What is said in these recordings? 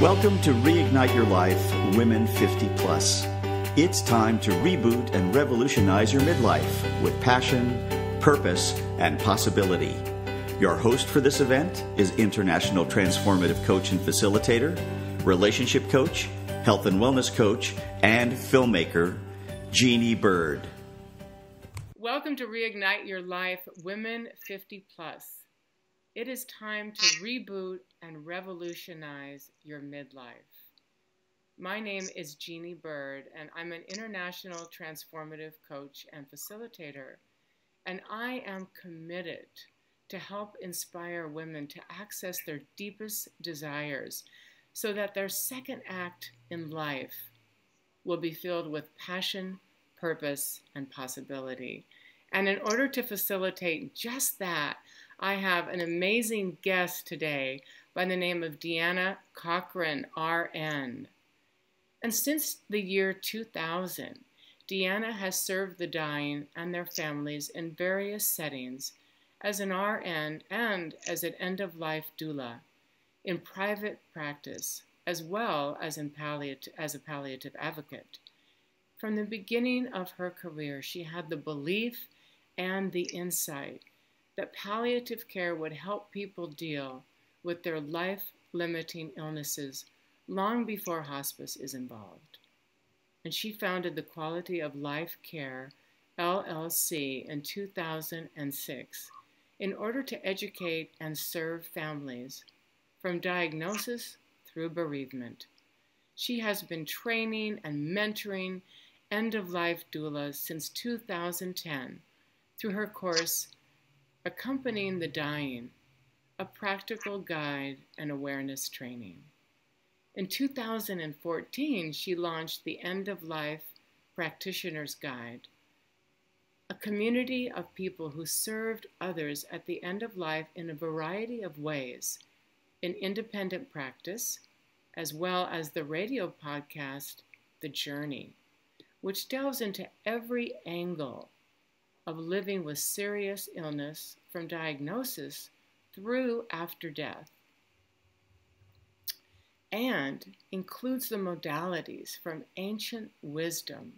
Welcome to Reignite Your Life, Women 50 Plus. It's time to reboot and revolutionize your midlife with passion, purpose, and possibility. Your host for this event is international transformative coach and facilitator, relationship coach, health and wellness coach, and filmmaker, Jeannie Bird. Welcome to Reignite Your Life, Women 50 Plus. It is time to reboot and revolutionize your midlife. My name is Jeannie Bird, and I'm an international transformative coach and facilitator, and I am committed to help inspire women to access their deepest desires so that their second act in life will be filled with passion, purpose, and possibility. And in order to facilitate just that, I have an amazing guest today by the name of Deanna Cochran, RN. And since the year 2000, Deanna has served the dying and their families in various settings as an RN and as an end-of-life doula in private practice, as well as as a palliative advocate. From the beginning of her career, she had the belief and the insight that palliative care would help people deal with their life-limiting illnesses long before hospice is involved. And she founded the Quality of Life Care, LLC, in 2006 in order to educate and serve families from diagnosis through bereavement. She has been training and mentoring end-of-life doulas since 2010 through her course, Accompanying the Dying, a practical guide and awareness training. In 2014, she launched the End-of-Life Practitioner's Guide, a community of people who served others at the end of life in a variety of ways, in independent practice, as well as the radio podcast, The Journey, which delves into every angle of living with serious illness from diagnosis through after death, and includes the modalities from ancient wisdom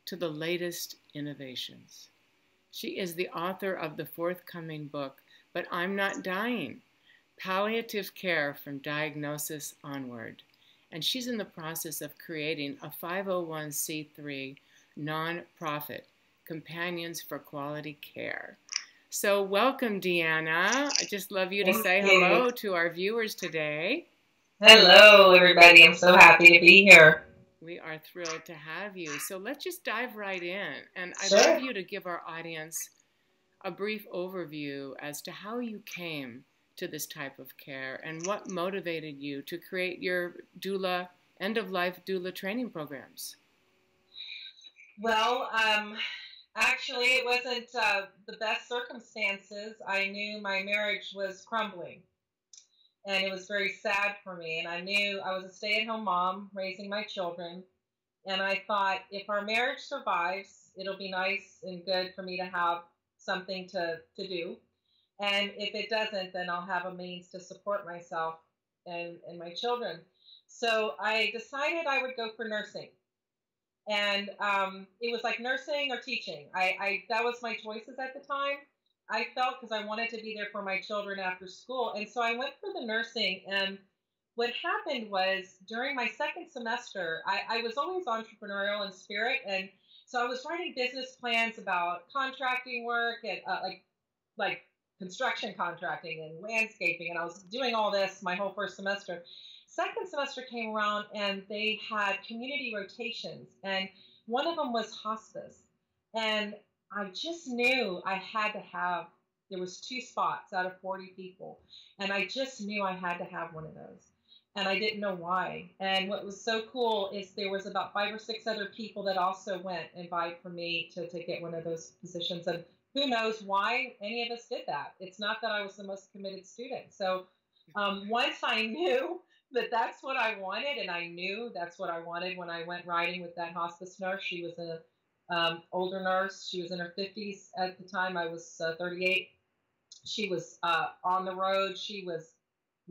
to the latest innovations. She is the author of the forthcoming book, But I'm Not Dying, Palliative Care from Diagnosis Onward. And she's in the process of creating a 501c3 nonprofit, Companions for Quality Care. So welcome, Deanna. I just love you to say hello to our viewers today. Hello, everybody. I'm so happy to be here. We are thrilled to have you. So let's just dive right in. And I'd Sure. love you to give our audience a brief overview as to how you came to this type of care and what motivated you to create your doula, end-of-life doula training programs. Well, actually, it wasn't the best circumstances. I knew my marriage was crumbling, and it was very sad for me. And I knew I was a stay-at-home mom raising my children, and I thought if our marriage survives, it'll be nice and good for me to have something to do. And if it doesn't, then I'll have a means to support myself and my children. So I decided I would go for nursing. And it was like nursing or teaching. That was my choices at the time. I felt because I wanted to be there for my children after school. And so I went for the nursing. And what happened was during my second semester, I was always entrepreneurial in spirit. And so I was writing business plans about contracting work and like construction contracting and landscaping. And I was doing all this my whole first semester. Second semester came around and they had community rotations, and one of them was hospice. And I just knew I had to have, there was 2 spots out of 40 people, and I just knew I had to have one of those. And I didn't know why. And what was so cool is there was about 5 or 6 other people that also went and vied for me to get one of those positions. And who knows why any of us did that. It's not that I was the most committed student. So once I knew that that's what I wanted, and I knew that's what I wanted when I went riding with that hospice nurse. She was an older nurse. She was in her 50s at the time. I was 38. She was on the road. She was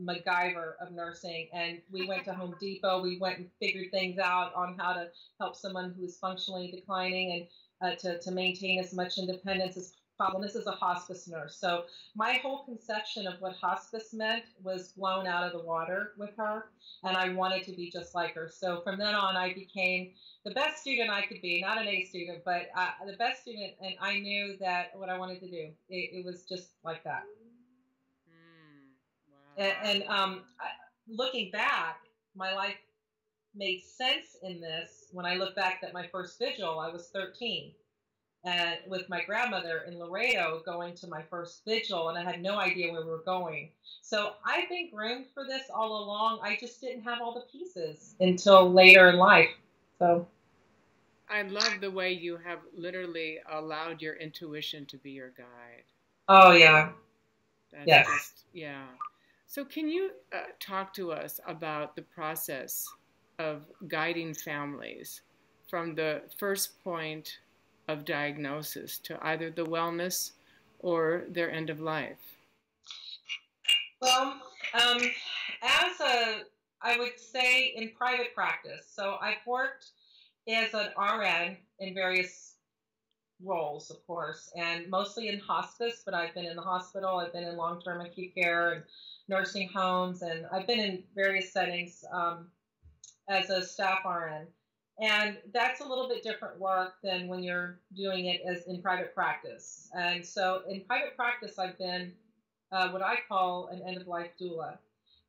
MacGyver of nursing, and we went to Home Depot. We went and figured things out on how to help someone who is functionally declining and to maintain as much independence as possible. This is a hospice nurse. So my whole conception of what hospice meant was blown out of the water with her, and I wanted to be just like her. So from then on, I became the best student I could be, not an A student, but the best student, and I knew that what I wanted to do. It was just like that. Wow. And looking back, my life made sense in this when I look back at my first vigil. I was 13. And with my grandmother in Laredo going to my first vigil, and I had no idea where we were going. So I've been groomed for this all along. I just didn't have all the pieces until later in life. So I love the way you have literally allowed your intuition to be your guide. Oh, yeah. That's yes. Just, yeah. So can you talk to us about the process of guiding families from the first point of diagnosis to either the wellness or their end of life? Well, I would say in private practice. So I've worked as an RN in various roles, of course, and mostly in hospice, but I've been in the hospital, I've been in long-term acute care and nursing homes, and I've been in various settings as a staff RN. And that's a little bit different work than when you're doing it as in private practice. And so in private practice, I've been what I call an end-of-life doula.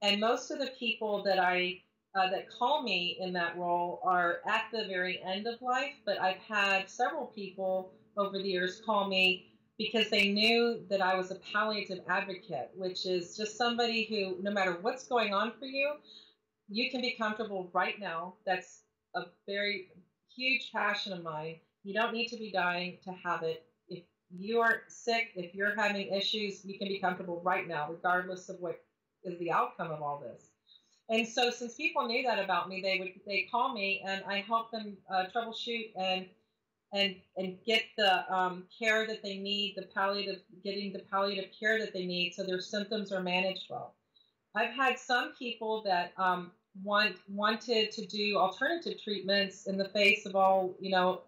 And most of the people that that call me in that role are at the very end of life, but I've had several people over the years call me because they knew that I was a palliative advocate, which is just somebody who, no matter what's going on for you, you can be comfortable right now. That's a very huge passion of mine. You don't need to be dying to have it. If you are sick, if you're having issues, you can be comfortable right now, regardless of what is the outcome of all this. And so since people knew that about me, they call me and I help them troubleshoot and get the care that they need, getting the palliative care that they need so their symptoms are managed well. I've had some people that wanted to do alternative treatments in the face of all,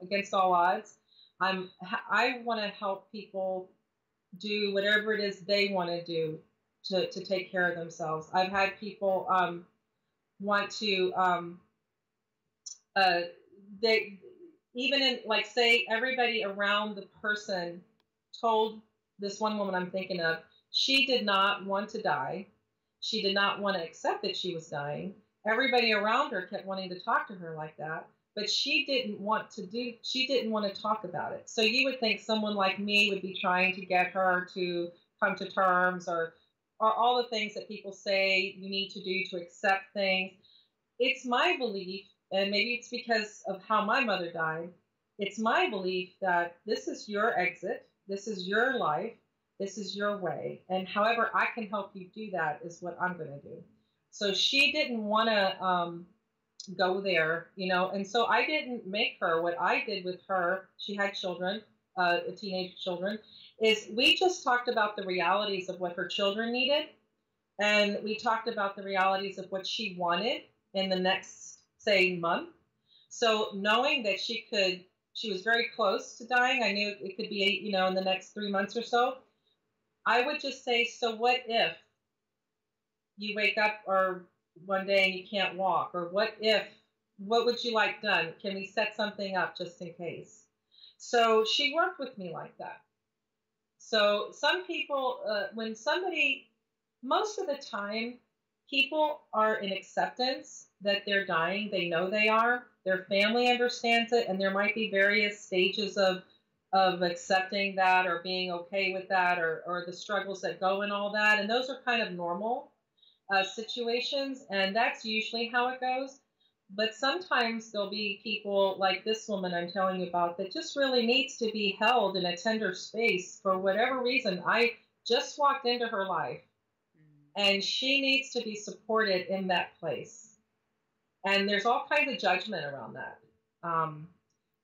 against all odds. I want to help people do whatever it is they want to do to take care of themselves. I've had people want to they even in like say everybody around the person told this one woman I'm thinking of, she did not want to die. She did not want to accept that she was dying. Everybody around her kept wanting to talk to her like that, but she didn't want to talk about it. So you would think someone like me would be trying to get her to come to terms or all the things that people say you need to do to accept things. It's my belief, and maybe it's because of how my mother died, it's my belief that this is your exit, this is your life, this is your way, and however I can help you do that is what I'm going to do. So she didn't want to go there, and so I didn't make her. What I did with her, she had children, teenage children, is we just talked about the realities of what her children needed, and we talked about the realities of what she wanted in the next, say, month. So knowing that she was very close to dying, I knew it could be, in the next 3 months or so, I would just say, so what if you wake up or one day and you can't walk? Or what would you like done? Can we set something up just in case? So she worked with me like that. So some people, most of the time, people are in acceptance that they're dying. They know they are. Their family understands it, and there might be various stages of accepting that or being okay with that or the struggles that go in all that. And those are kind of normal situations, and that's usually how it goes. But sometimes there'll be people like this woman I'm telling you about that just really needs to be held in a tender space for whatever reason. I just walked into her life, and she needs to be supported in that place. And there's all kinds of judgment around that.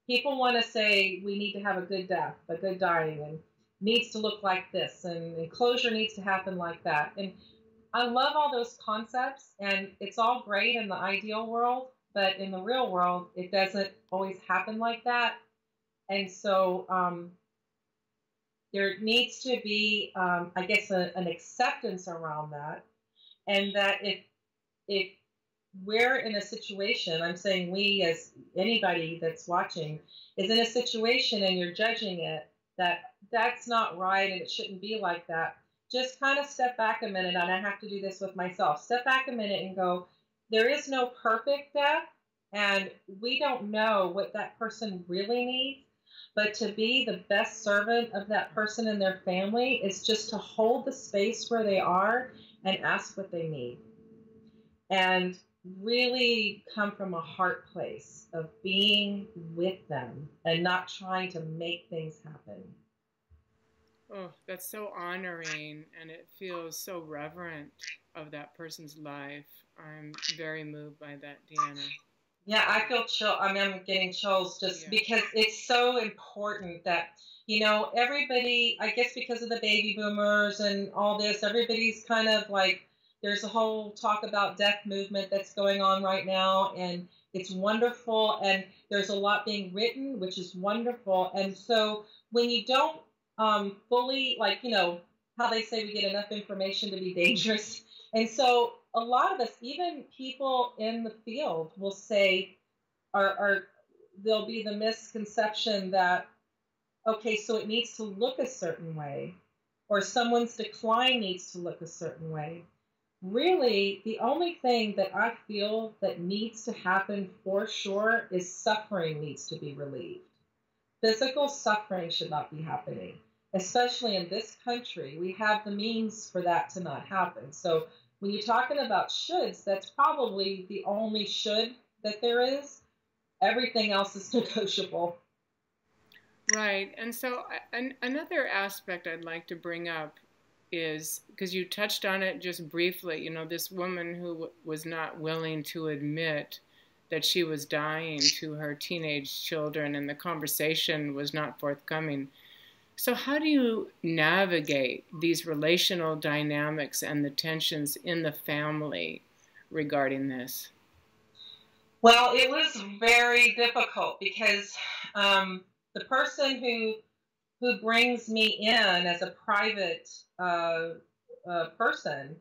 People want to say we need to have a good death, a good dying, and needs to look like this, and closure needs to happen like that. And I love all those concepts, and it's all great in the ideal world, but in the real world, it doesn't always happen like that. And so there needs to be, I guess, an acceptance around that, and that if we're in a situation, I'm saying we as anybody that's watching is in a situation and you're judging it, that's not right and it shouldn't be like that. Just kind of step back a minute, and I have to do this with myself. Step back a minute and go, there is no perfect death, and we don't know what that person really needs. But to be the best servant of that person and their family is just to hold the space where they are and ask what they need. And really come from a heart place of being with them and not trying to make things happen. Oh, that's so honoring, and it feels so reverent of that person's life. I'm very moved by that, Deanna. Yeah, I feel chill. I mean, I'm getting chills just because it's so important that, everybody, I guess because of the baby boomers and all this, everybody's kind of like, there's a whole talk about death movement that's going on right now, and it's wonderful, and there's a lot being written, which is wonderful. And so when you don't fully, like, how they say we get enough information to be dangerous. And so a lot of us, even people in the field, will say, there'll be the misconception that, okay, so it needs to look a certain way, or someone's decline needs to look a certain way. Really, the only thing that I feel that needs to happen for sure is suffering needs to be relieved. Physical suffering should not be happening, especially in this country. We have the means for that to not happen. So when you're talking about shoulds, that's probably the only should that there is. Everything else is negotiable. Right. And so another aspect I'd like to bring up is, because you touched on it just briefly, this woman who was not willing to admit that she was dying to her teenage children, and the conversation was not forthcoming. So how do you navigate these relational dynamics and the tensions in the family regarding this? Well, it was very difficult because the person who brings me in as a private person,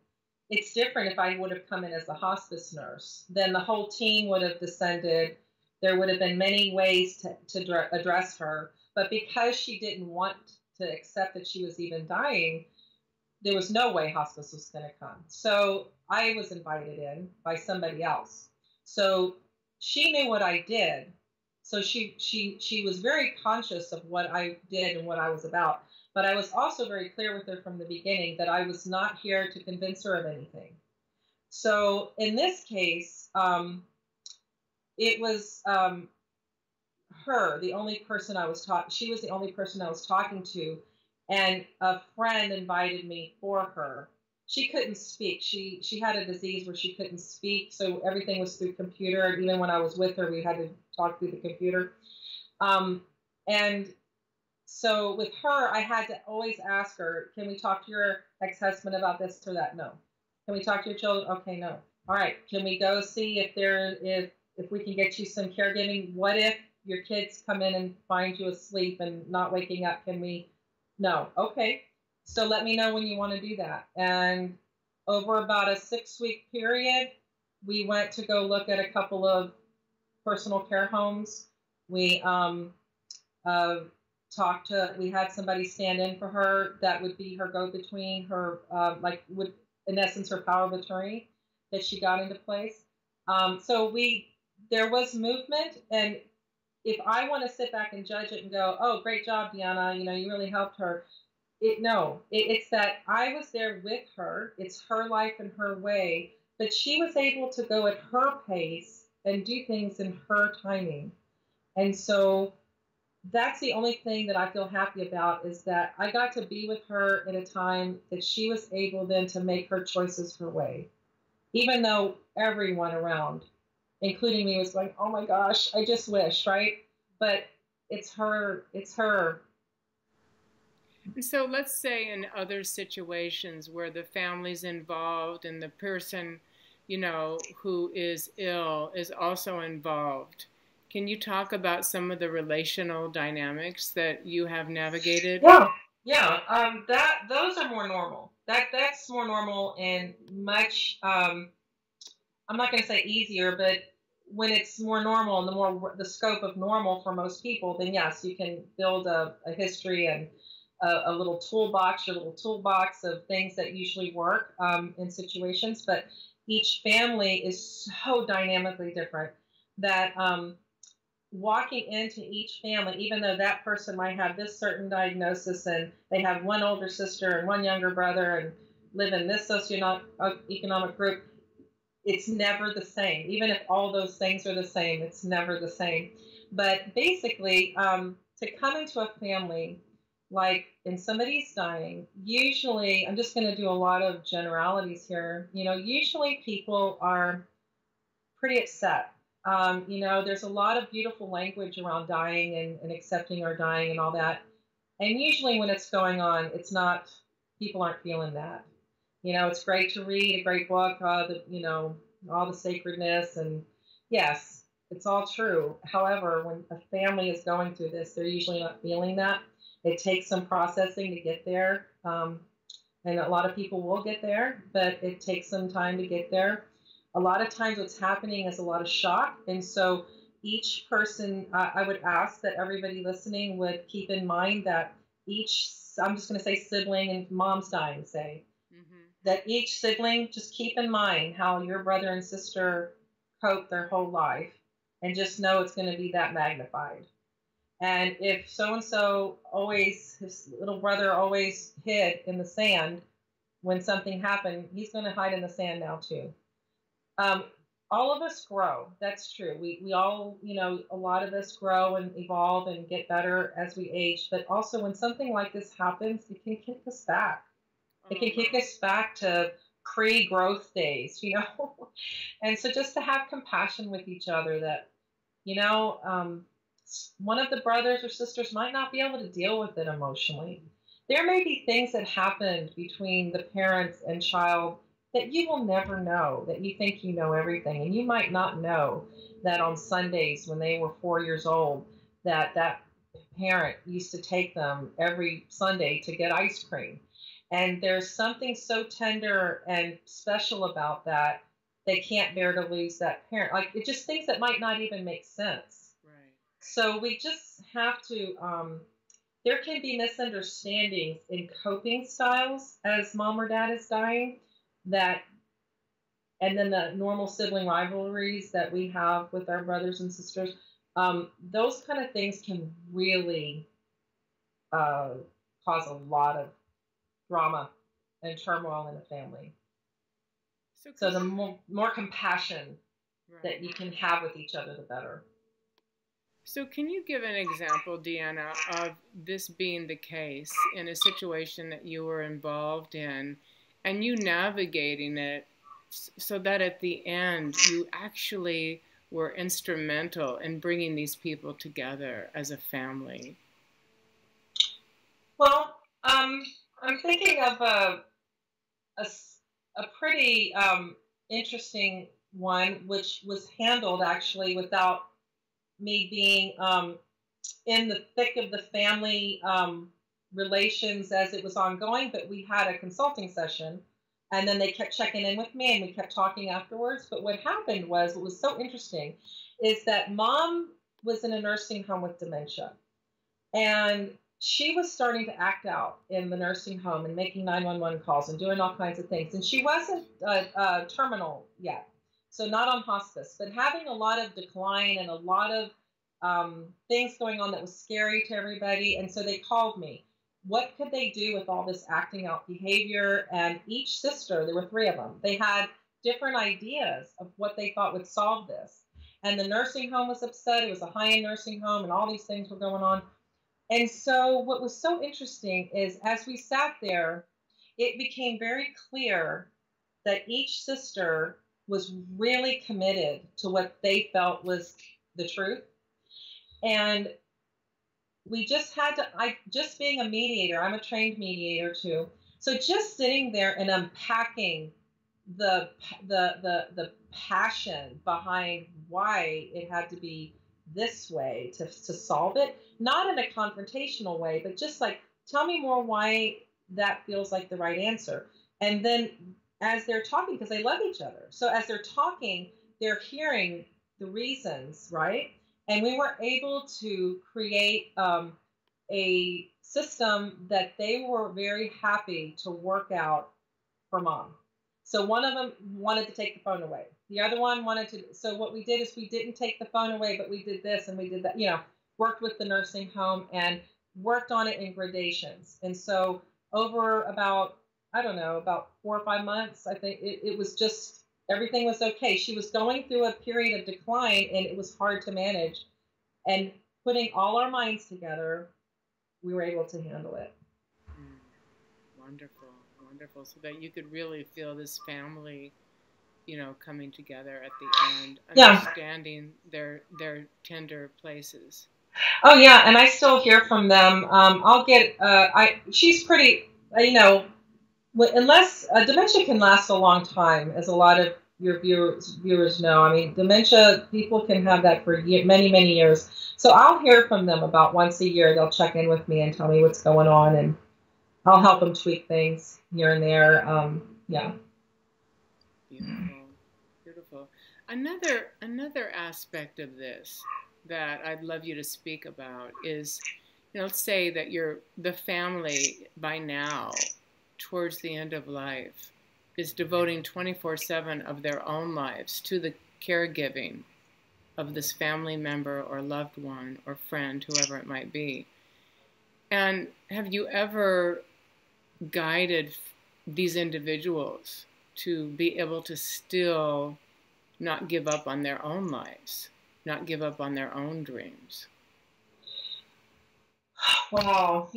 it's different if I would have come in as a hospice nurse. Then the whole team would have descended. There would have been many ways to address her. But because she didn't want to accept that she was even dying, there was no way hospice was going to come. So I was invited in by somebody else. So she knew what I did. So she was very conscious of what I did and what I was about. But I was also very clear with her from the beginning that I was not here to convince her of anything. So in this case, it was her, the only person I was talking. She was the only person I was talking to, and a friend invited me for her. She couldn't speak. She had a disease where she couldn't speak, so everything was through computer. Even when I was with her, we had to talk through the computer. And so with her, I had to always ask her, can we talk to your ex-husband about this or that? No. Can we talk to your children? Okay, no. All right. Can we go see if we can get you some caregiving? What if your kids come in and find you asleep and not waking up? Can we? No. Okay. So let me know when you want to do that. And over about a 6-week period, we went to go look at a couple of personal care homes. We we had somebody stand in for her that would be her go-between, her, in essence, her power of attorney that she got into place. So there was movement, and if I want to sit back and judge it and go, oh, great job, Deanna, you really helped her. It's that I was there with her. It's her life and her way, but she was able to go at her pace and do things in her timing. And so that's the only thing that I feel happy about, is that I got to be with her at a time that she was able then to make her choices her way, even though everyone around, including me, was going, oh my gosh, I just wish, right? But it's her. And so let's say in other situations where the family's involved and the person, who is ill is also involved. Can you talk about some of the relational dynamics that you have navigated? Yeah. Those are more normal. That's more normal and much. I'm not going to say easier, but when it's more normal and the scope of normal for most people, then yes, you can build a history and a little toolbox, your little toolbox of things that usually work in situations. But each family is so dynamically different that walking into each family, even though that person might have this certain diagnosis and they have one older sister and one younger brother and live in this socioeconomic group, it's never the same. Even if all those things are the same, it's never the same. But basically, to come into a family, like in somebody's dying, usually, I'm just going to do a lot of generalities here. Usually people are pretty upset. There's a lot of beautiful language around dying and accepting our dying and all that. And usually when it's going on, people aren't feeling that. It's great to read a great book, all the sacredness, and yes, it's all true. However, when a family is going through this, they're usually not feeling that. It takes some processing to get there, and a lot of people will get there, but it takes some time to get there. A lot of times what's happening is a lot of shock, and so each person, I would ask that everybody listening would keep in mind that I'm just going to say sibling and mom's dying, say, that each sibling, just keep in mind how your brother and sister cope their whole life, and just know it's going to be that magnified. And if so-and-so his little brother always hid in the sand when something happened, he's going to hide in the sand now too. All of us grow. That's true. We all, a lot of us grow and evolve and get better as we age. But also when something like this happens, it can kick us back. It can kick us back to pre-growth days, And so just to have compassion with each other that, one of the brothers or sisters might not be able to deal with it emotionally. There may be things that happened between the parents and child that you will never know, that you think you know everything. And you might not know that on Sundays when they were 4 years old, that parent used to take them every Sunday to get ice cream. And there's something so tender and special about that. They can't bear to lose that parent. Like, it's just things that might not even make sense. Right. So we just have to, there can be misunderstandings in coping styles as mom or dad is dying, and then the normal sibling rivalries that we have with our brothers and sisters. Those kind of things can really cause a lot of drama and turmoil in the family. So the more compassion that you can have with each other, the better. So can you give an example, Deanna, of this being the case in a situation that you were involved in and you navigating it so that at the end you actually were instrumental in bringing these people together as a family? Well, I'm thinking of a pretty interesting one, which was handled actually without me being in the thick of the family relations as it was ongoing, but we had a consulting session, and then they kept checking in with me, and we kept talking afterwards. But what happened was, what was so interesting is that mom was in a nursing home with dementia, and she was starting to act out in the nursing home and making 911 calls and doing all kinds of things. And she wasn't terminal yet, so not on hospice, but having a lot of decline and a lot of things going on that was scary to everybody. And so they called me. What could they do with all this acting out behavior? And each sister, there were 3 of them, they had different ideas of what they thought would solve this. And the nursing home was upset. It was a high-end nursing home, and all these things were going on. And so what was so interesting is as we sat there, it became very clear that each sister was really committed to what they felt was the truth. And we just had to, just being a mediator, I'm a trained mediator too. So just sitting there and unpacking the passion behind why it had to be this way to solve it, not in a confrontational way, but just like, tell me more why that feels like the right answer. And then as they're talking, because they love each other, so as they're talking, they're hearing the reasons, right? And we were able to create a system that they were very happy to work out for mom. So one of them wanted to take the phone away. The other one wanted to. So what we did is we didn't take the phone away, but we did this and we did that, worked with the nursing home and worked on it in gradations. And so over about, I don't know, about 4 or 5 months, I think it was just, everything was okay. She was going through a period of decline and it was hard to manage. And putting all our minds together, we were able to handle it. Wonderful, wonderful. So that you could really feel this family, coming together at the end, understanding their tender places. Oh yeah, and I still hear from them. I'll get. She's pretty. Unless dementia can last a long time, as a lot of your viewers know. I mean, dementia, people can have that for many, many years. So I'll hear from them about once a year. They'll check in with me and tell me what's going on, and I'll help them tweak things here and there. Yeah. Beautiful, beautiful. Another aspect of this that I'd love you to speak about is, let's say that the family by now, towards the end of life, is devoting 24/7 of their own lives to the caregiving of this family member or loved one or friend, whoever it might be. And have you ever guided these individuals to be able to still not give up on their own lives, not give up on their own dreams? Wow,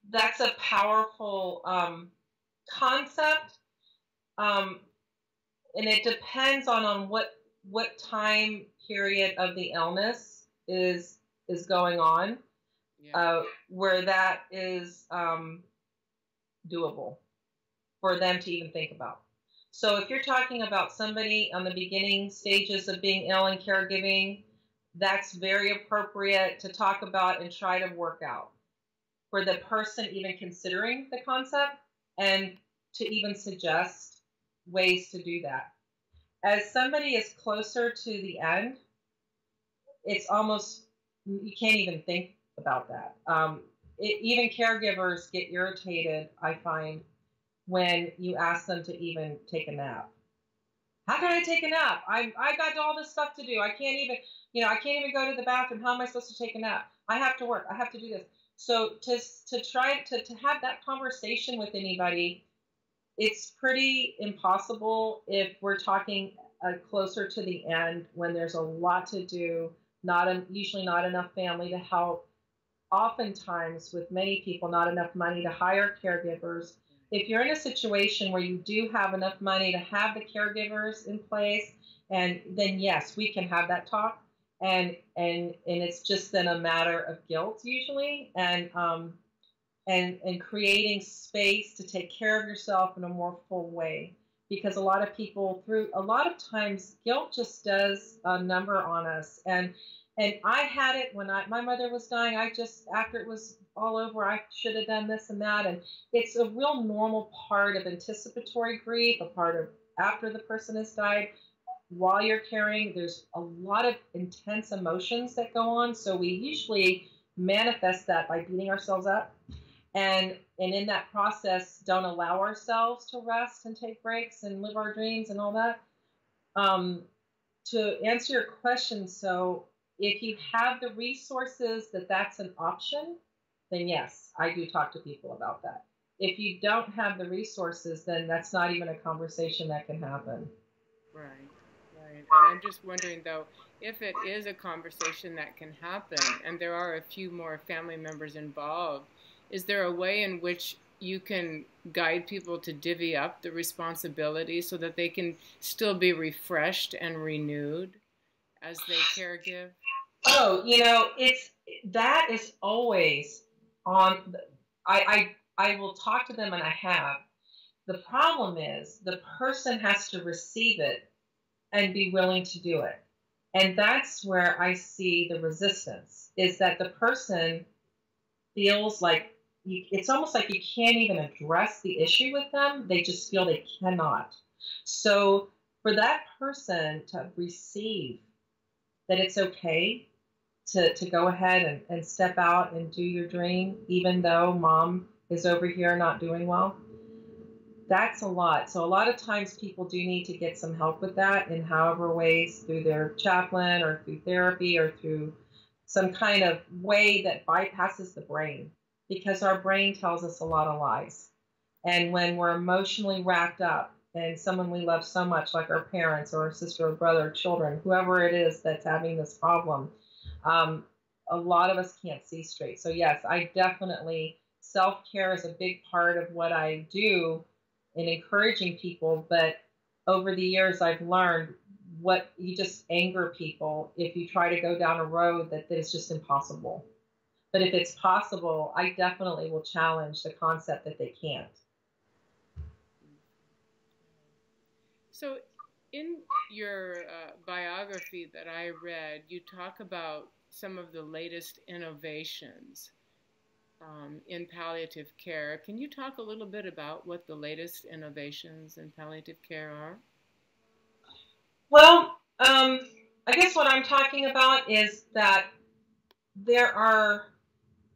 that's a powerful concept, and it depends on what time period of the illness is going on, where that is doable for them to even think about. So if you're talking about somebody on the beginning stages of being ill and caregiving, that's very appropriate to talk about and try to work out for the person even considering the concept, and to even suggest ways to do that. As somebody is closer to the end, it's almost, you can't even think about that. Even caregivers get irritated, I find, when you ask them to even take a nap. How can I take a nap? I got all this stuff to do. I can't even, I can't even go to the bathroom. How am I supposed to take a nap? I have to work. I have to do this. So to try to have that conversation with anybody, it's pretty impossible if we're talking closer to the end, when there's a lot to do, usually not enough family to help. Oftentimes, with many people, not enough money to hire caregivers. If you're in a situation where you do have enough money to have the caregivers in place, and then yes, we can have that talk, and it's just then a matter of guilt usually, and creating space to take care of yourself in a more full way, because a lot of people, through a lot of times, guilt just does a number on us, and I had it when my mother was dying. After it was all over, I should have done this and that. And it's a real normal part of anticipatory grief, a part of after the person has died. While you're caring, there's a lot of intense emotions that go on. So we usually manifest that by beating ourselves up. And in that process, don't allow ourselves to rest and take breaks and live our dreams and all that. To answer your question, so if you have the resources that's an option, then yes, I do talk to people about that. If you don't have the resources, then that's not even a conversation that can happen. Right. And I'm just wondering, though, if it is a conversation that can happen, and there are a few more family members involved, is there a way in which you can guide people to divvy up the responsibility so that they can still be refreshed and renewed as they caregive? Oh, that is always on. I will talk to them, and I have. The problem is the person has to receive it and be willing to do it. And that's where I see the resistance, is that the person feels like it's almost like you can't even address the issue with them. They just feel they cannot. So for that person to receive that it's okay to go ahead and step out and do your dream, even though mom is over here not doing well, that's a lot. So a lot of times people do need to get some help with that in however ways, through their chaplain or through therapy or through some kind of way that bypasses the brain, because our brain tells us a lot of lies. And when we're emotionally wrapped up and someone we love so much, like our parents or our sister or brother or children, whoever it is that's having this problem, a lot of us can't see straight. So yes, I definitely, self-care is a big part of what I do in encouraging people. But over the years, I've learned what you just anger people if you try to go down a road that is just impossible. But if it's possible, I definitely will challenge the concept that they can't. So in your biography that I read, you talk about some of the latest innovations in palliative care. Can you talk a little bit about what the latest innovations in palliative care are? Well, I guess what I'm talking about is that there are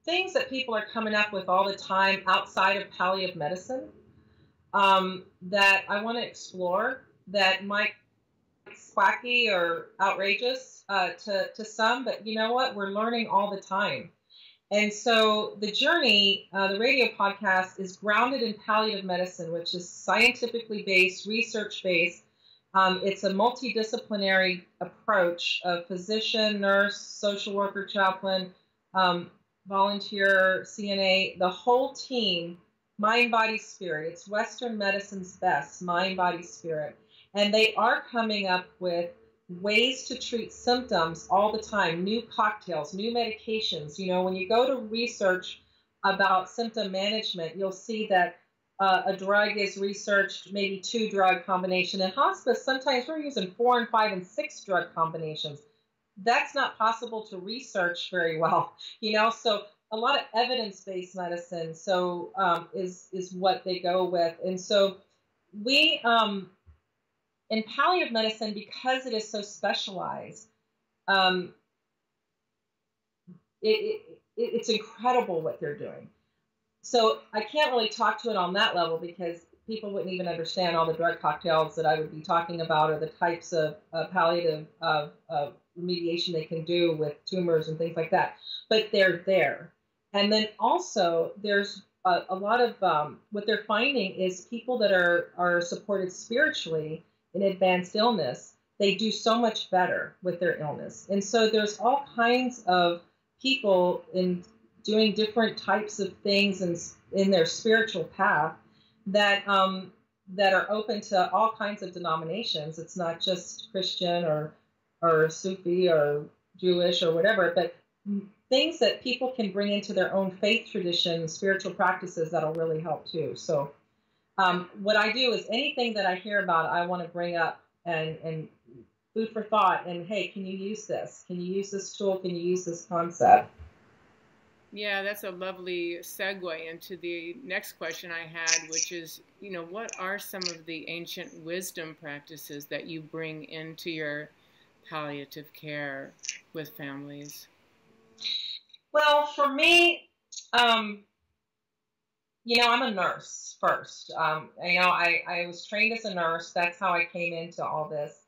things that people are coming up with all the time outside of palliative medicine that I want to explore, that might be quacky or outrageous to some, but you know what? We're learning all the time. And so the journey, the radio podcast, is grounded in palliative medicine, which is scientifically based, research-based. It's a multidisciplinary approach of physician, nurse, social worker, chaplain, volunteer, CNA, the whole team, mind, body, spirit. It's Western medicine's best, mind, body, spirit. And they are coming up with ways to treat symptoms all the time, new cocktails, new medications. You know, when you go to research about symptom management, you'll see that a drug is researched, maybe 2 drug combination. In hospice, sometimes we're using 4 and 5 and 6 drug combinations. That's not possible to research very well, you know. So a lot of evidence-based medicine is what they go with. And so we in palliative medicine, because it is so specialized, it's incredible what they're doing. So I can't really talk to it on that level because people wouldn't even understand all the drug cocktails that I would be talking about, or the types of palliative remediation they can do with tumors and things like that. But they're there. And then also there's a lot of what they're finding is people that are supported spiritually in advanced illness, they do so much better with their illness. And so there's all kinds of people in doing different types of things in their spiritual path that are open to all kinds of denominations. It's not just Christian or Sufi or Jewish or whatever, but things that people can bring into their own faith tradition, spiritual practices that'll really help too. So what I do is anything that I hear about, I want to bring up and food for thought. And hey, can you use this? Can you use this tool? Can you use this concept? Yeah, that's a lovely segue into the next question I had, which is, you know, what are some of the ancient wisdom practices that you bring into your palliative care with families? Well, for me, you know, I'm a nurse first. You know, I was trained as a nurse. That's how I came into all this.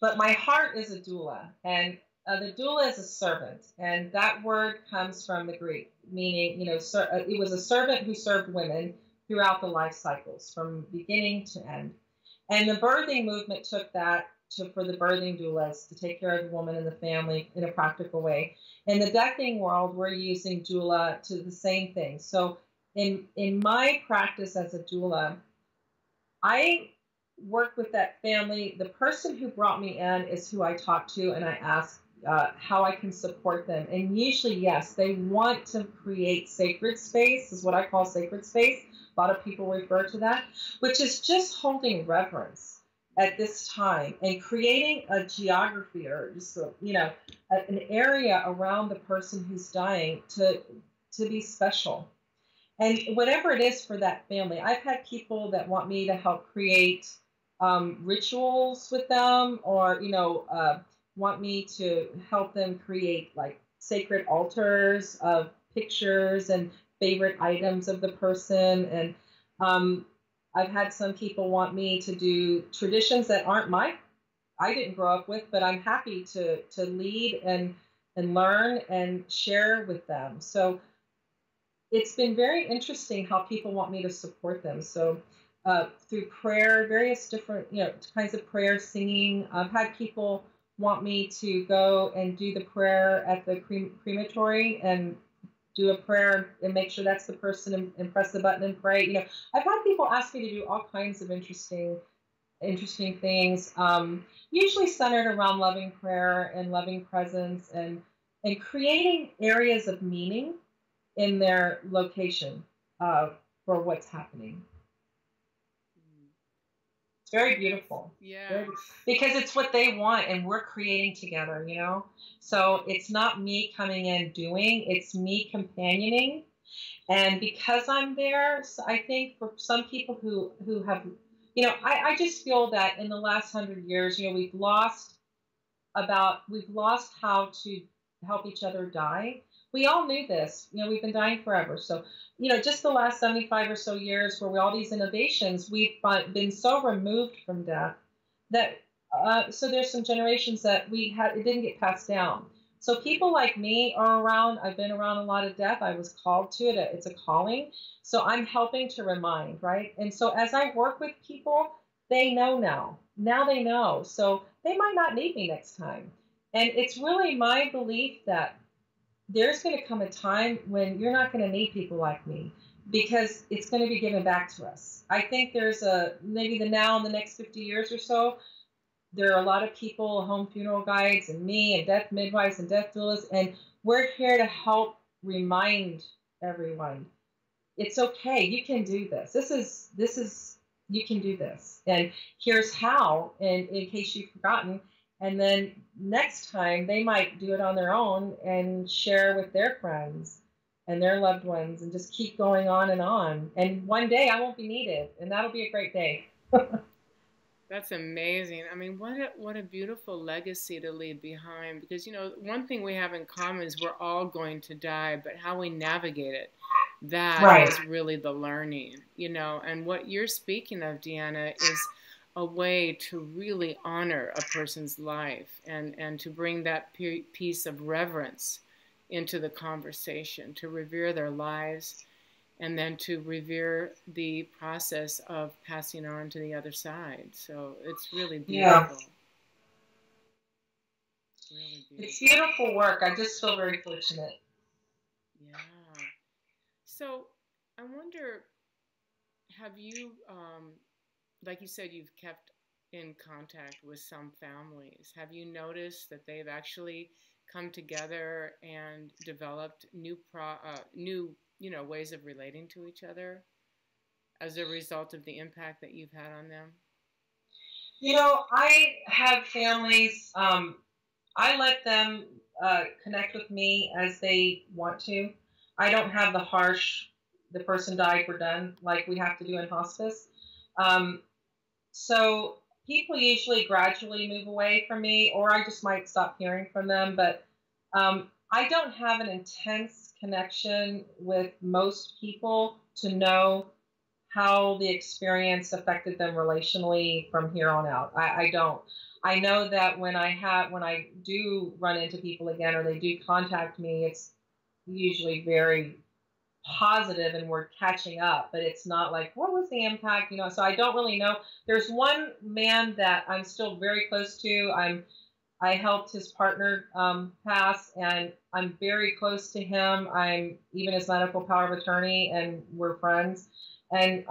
But my heart is a doula, and the doula is a servant, and that word comes from the Greek, meaning, you know, it was a servant who served women throughout the life cycles, from beginning to end. And the birthing movement took that for the birthing doulas to take care of the woman and the family in a practical way. In the deathing world, we're using doula to the same thing. So in my practice as a doula, I work with that family. The person who brought me in is who I talk to, and I ask how I can support them. And usually, yes, they want to create sacred space, is what I call sacred space. A lot of people refer to that, which is just holding reverence at this time and creating a geography, or just an area around the person who's dying to be special. And whatever it is for that family, I've had people that want me to help create rituals with them, or want me to help them create like sacred altars of pictures and favorite items of the person. And I've had some people want me to do traditions that aren't I didn't grow up with, but I'm happy to lead and learn and share with them. So it's been very interesting how people want me to support them. So through prayer, various different kinds of prayer, singing. I've had people want me to go and do the prayer at the crematory and do a prayer and make sure that's the person, and press the button and pray. I've had people ask me to do all kinds of interesting things, usually centered around loving prayer and loving presence, and creating areas of meaning in their location for what's happening. It's very beautiful. Yeah. Because it's what they want, and we're creating together, So it's not me coming in doing, it's me companioning. And because I'm there, so I think for some people who have, I just feel that in the last 100 years, we've lost how to help each other die. We all knew this, we've been dying forever. So, just the last 75 or so years where all these innovations, we've been so removed from death that, so there's some generations that it didn't get passed down. So people like me are around. I've been around a lot of death. I was called to it. It's a calling. So I'm helping to remind, right? And so as I work with people, they know now. Now they know. So they might not need me next time. And it's really my belief that there's going to come a time when you're not going to need people like me, because it's going to be given back to us. I think there's maybe now in the next 50 years or so, there are a lot of people, home funeral guides and me and death midwives and death doulas, and we're here to help remind everyone, it's okay. You can do this. You can do this. And here's how, and in case you've forgotten. And then next time they might do it on their own and share with their friends and their loved ones, and just keep going on and on. And one day I won't be needed, and that'll be a great day. That's amazing. I mean, what a beautiful legacy to leave behind, because, one thing we have in common is we're all going to die, but how we navigate it, that right. is really the learning, and what you're speaking of, Deanna, is a way to really honor a person's life, and to bring that piece of reverence into the conversation, to revere their lives, and then to revere the process of passing on to the other side. So it's really beautiful. Yeah. Really beautiful. It's beautiful work. I just feel very fortunate. Yeah. So I wonder, have you, like you said, you've kept in contact with some families. Have you noticed that they've actually come together and developed new ways of relating to each other as a result of the impact that you've had on them? I have families, I let them connect with me as they want to. I don't have the harsh, the person died, we're done, like we have to do in hospice. So people usually gradually move away from me, or I just might stop hearing from them. But I don't have an intense connection with most people to know how the experience affected them relationally from here on out. I don't. I know that when I do run into people again, or they do contact me, it's usually very positive and we're catching up, but it's not like, what was the impact? So I don't really know. There's one man that I'm still very close to. I helped his partner pass, and I'm very close to him. I'm even his medical power of attorney, and we're friends. And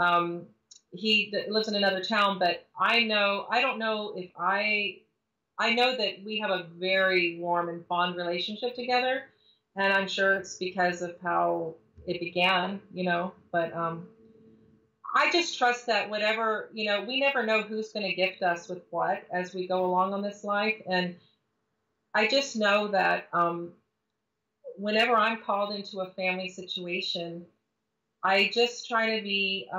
he lives in another town, but I don't know if I I know that we have a very warm and fond relationship together, and I'm sure it's because of how it began, but I just trust that whatever, we never know who's going to gift us with what as we go along on this life. And I just know that whenever I'm called into a family situation, I just try to be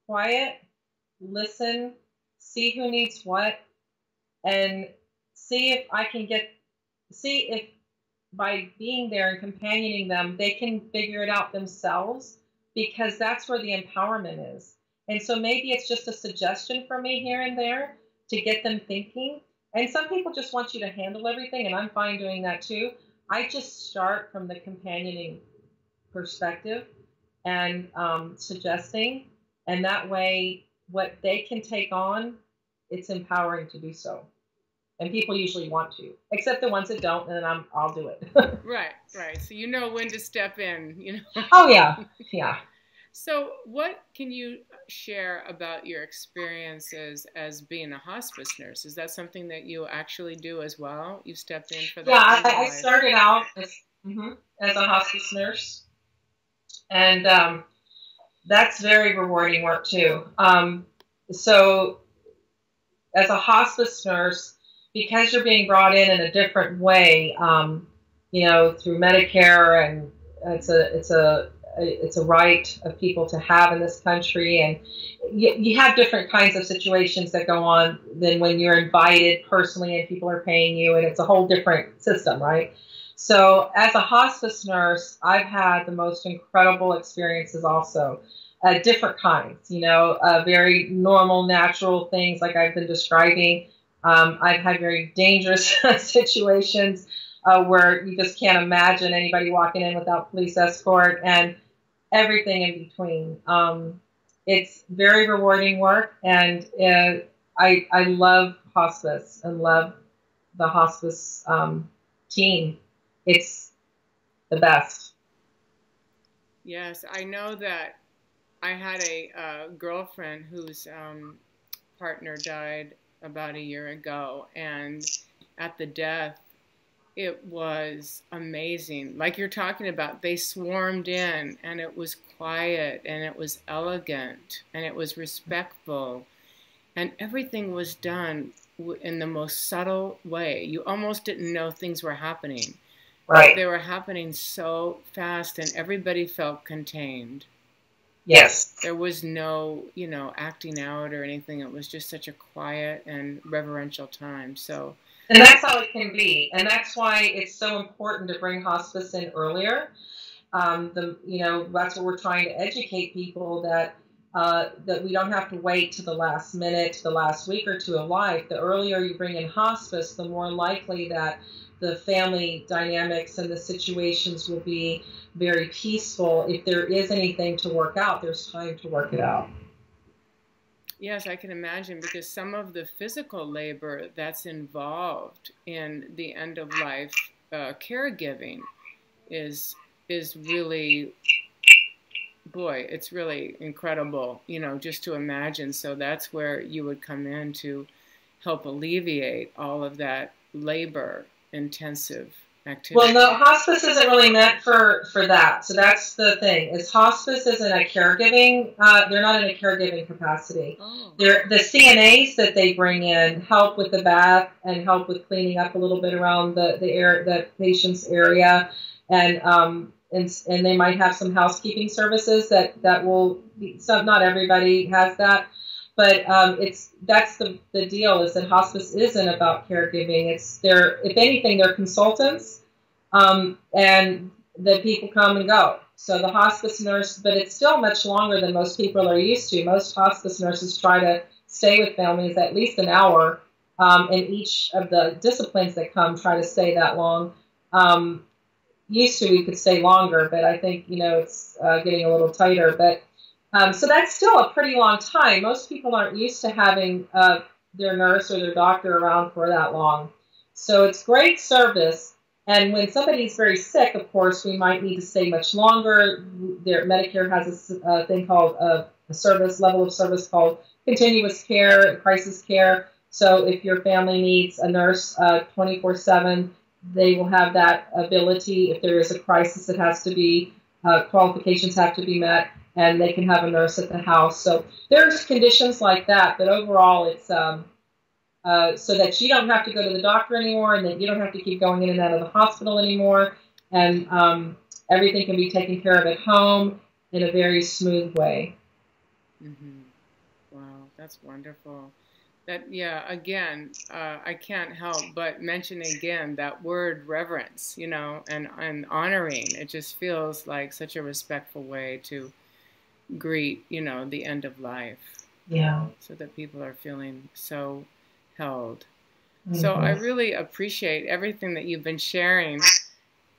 quiet, listen, see who needs what, and see if I can see if by being there and companioning them, they can figure it out themselves, because that's where the empowerment is. And so maybe it's just a suggestion for me here and there to get them thinking. And some people just want you to handle everything, and I'm fine doing that too. I just start from the companioning perspective and suggesting, and that way what they can take on, it's empowering to do so. And people usually want to, except the ones that don't, and then I'll do it. Right. So you know when to step in, Oh, yeah. Yeah. So what can you share about your experiences as being a hospice nurse? Is that something that you actually do as well? You stepped in for that? Yeah, I started out as a hospice nurse, and that's very rewarding work too. So as a hospice nurse, because you're being brought in a different way, through Medicare, and it's a right of people to have in this country, and you have different kinds of situations that go on than when you're invited personally and people are paying you, and it's a whole different system, right? So as a hospice nurse, I've had the most incredible experiences also. Different kinds, very normal, natural things like I've been describing. I've had very dangerous situations where you just can't imagine anybody walking in without police escort, and everything in between. It's very rewarding work, and I love hospice and love the hospice team. It's the best. Yes, I know that I had a girlfriend whose partner died about a year ago, and at the death, it was amazing. Like you're talking about, they swarmed in, and it was quiet, and it was elegant, and it was respectful, and everything was done in the most subtle way. You almost didn't know things were happening. Right. They were happening so fast, and everybody felt contained. Yes. There was no, acting out or anything. It was just such a quiet and reverential time. So, and that's how it can be, and that's why it's so important to bring hospice in earlier. That's what we're trying to educate people, that we don't have to wait to the last minute, to the last week or two of life. The earlier you bring in hospice, the more likely that the family dynamics and the situations will be very peaceful. If there is anything to work out, there's time to work it out. Yes, I can imagine, because some of the physical labor that's involved in the end of life caregiving is really, boy, it's really incredible, just to imagine. So that's where you would come in to help alleviate all of that labor intensive activity. Well, no, hospice isn't really meant for that. So that's the thing, is hospice isn't a caregiving, they're not in a caregiving capacity. Oh. They're the CNAs that they bring in help with the bath and help with cleaning up a little bit around the patient's area, and they might have some housekeeping services that will be, not everybody has that. But that's the deal, is that hospice isn't about caregiving. If anything, they're consultants, and the people come and go. So the hospice nurse, but it's still much longer than most people are used to. Most hospice nurses try to stay with families at least an hour, and each of the disciplines that come try to stay that long. Used to, we could stay longer, but I think, it's getting a little tighter. But so that's still a pretty long time. Most people aren't used to having their nurse or their doctor around for that long. So it's great service. And when somebody's very sick, of course, we might need to stay much longer. Medicare has a thing called a level of service called continuous care, crisis care. So if your family needs a nurse 24/7, they will have that ability. If there is a crisis, it has to be, qualifications have to be met, and they can have a nurse at the house. So there's conditions like that, but overall it's so that you don't have to go to the doctor anymore, and that you don't have to keep going in and out of the hospital anymore, and everything can be taken care of at home in a very smooth way. Mm-hmm. Wow, that's wonderful. That, yeah, again, I can't help but mention again that word reverence, you know, and honoring. It just feels like such a respectful way to greet, you know, the end of life. Yeah. So that people are feeling so held. Mm-hmm. So I really appreciate everything that you've been sharing,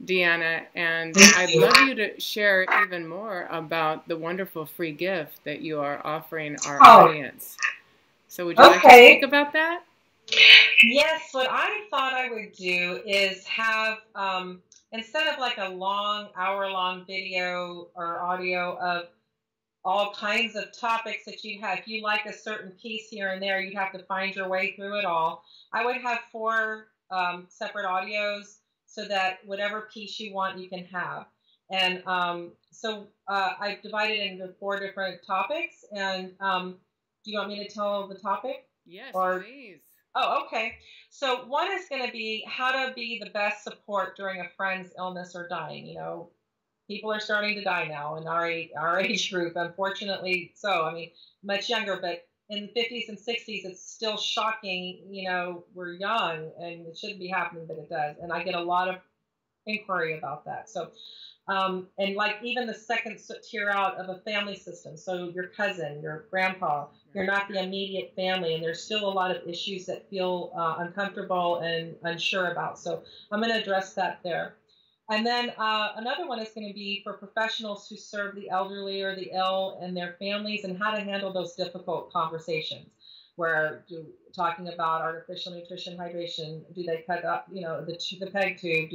Deanna, and I'd love you to share even more about the wonderful free gift that you are offering our audience. So would you like to speak about that? Yes, what I thought I would do is have, instead of like a long, hour-long video or audio of all kinds of topics that you'd have, if you like a certain piece here and there, you'd have to find your way through it all. I would have 4 separate audios so that whatever piece you want, you can have. And so I've divided it into 4 different topics. And do you want me to tell the topic? Yes, please. Oh, okay. So one is going to be how to be the best support during a friend's illness or dying. You know, people are starting to die now in our age group, unfortunately. So, I mean, much younger, but in the 50s and 60s, it's still shocking. You know, we're young and it shouldn't be happening, but it does. And I get a lot of inquiry about that. So, and like even the second tier out of a family system. So your cousin, your grandpa, you're not the immediate family, and there's still a lot of issues that feel uncomfortable and unsure about. So I'm going to address that there. And then another one is going to be for professionals who serve the elderly or the ill and their families, and how to handle those difficult conversations where talking about artificial nutrition, hydration, do they cut up, you know, the PEG tube,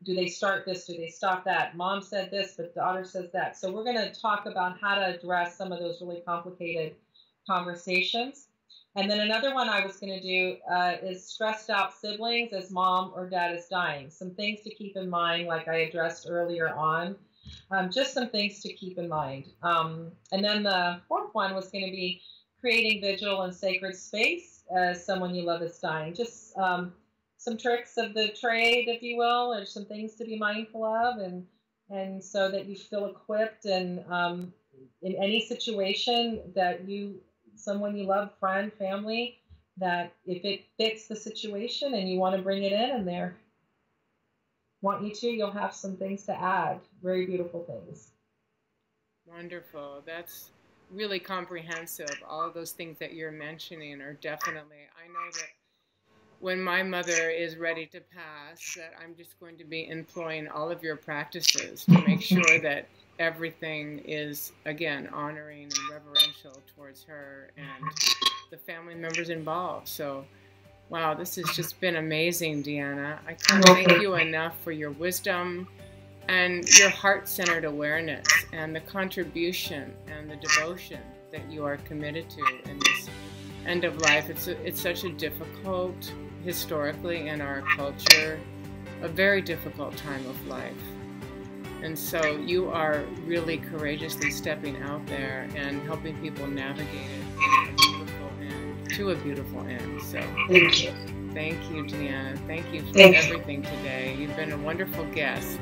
do they start this, do they stop that? Mom said this, but daughter says that. So we're going to talk about how to address some of those really complicated conversations. And then another one I was going to do is stressed out siblings as mom or dad is dying. Some things to keep in mind, like I addressed earlier on. Just some things to keep in mind. And then the 4th one was going to be creating vigil and sacred space as someone you love is dying. Just some tricks of the trade, if you will, or some things to be mindful of, and so that you feel equipped and in any situation that someone you love, friend, family, that if it fits the situation and you want to bring it in and they want you to, you'll have some things to add. Very beautiful things. Wonderful. That's really comprehensive. All of those things that you're mentioning are definitely, I know that when my mother is ready to pass, that I'm just going to be employing all of your practices to make sure that everything is, again, honoring and reverential towards her and the family members involved. So, wow, this has just been amazing, Deanna. I can't thank you enough for your wisdom and your heart-centered awareness and the contribution and the devotion that you are committed to in this end of life. It's such a difficult, historically in our culture, a very difficult time of life. And so you are really courageously stepping out there and helping people navigate it to a beautiful end. So thank you. Thank you, Deanna. Thank you for everything today. You've been a wonderful guest.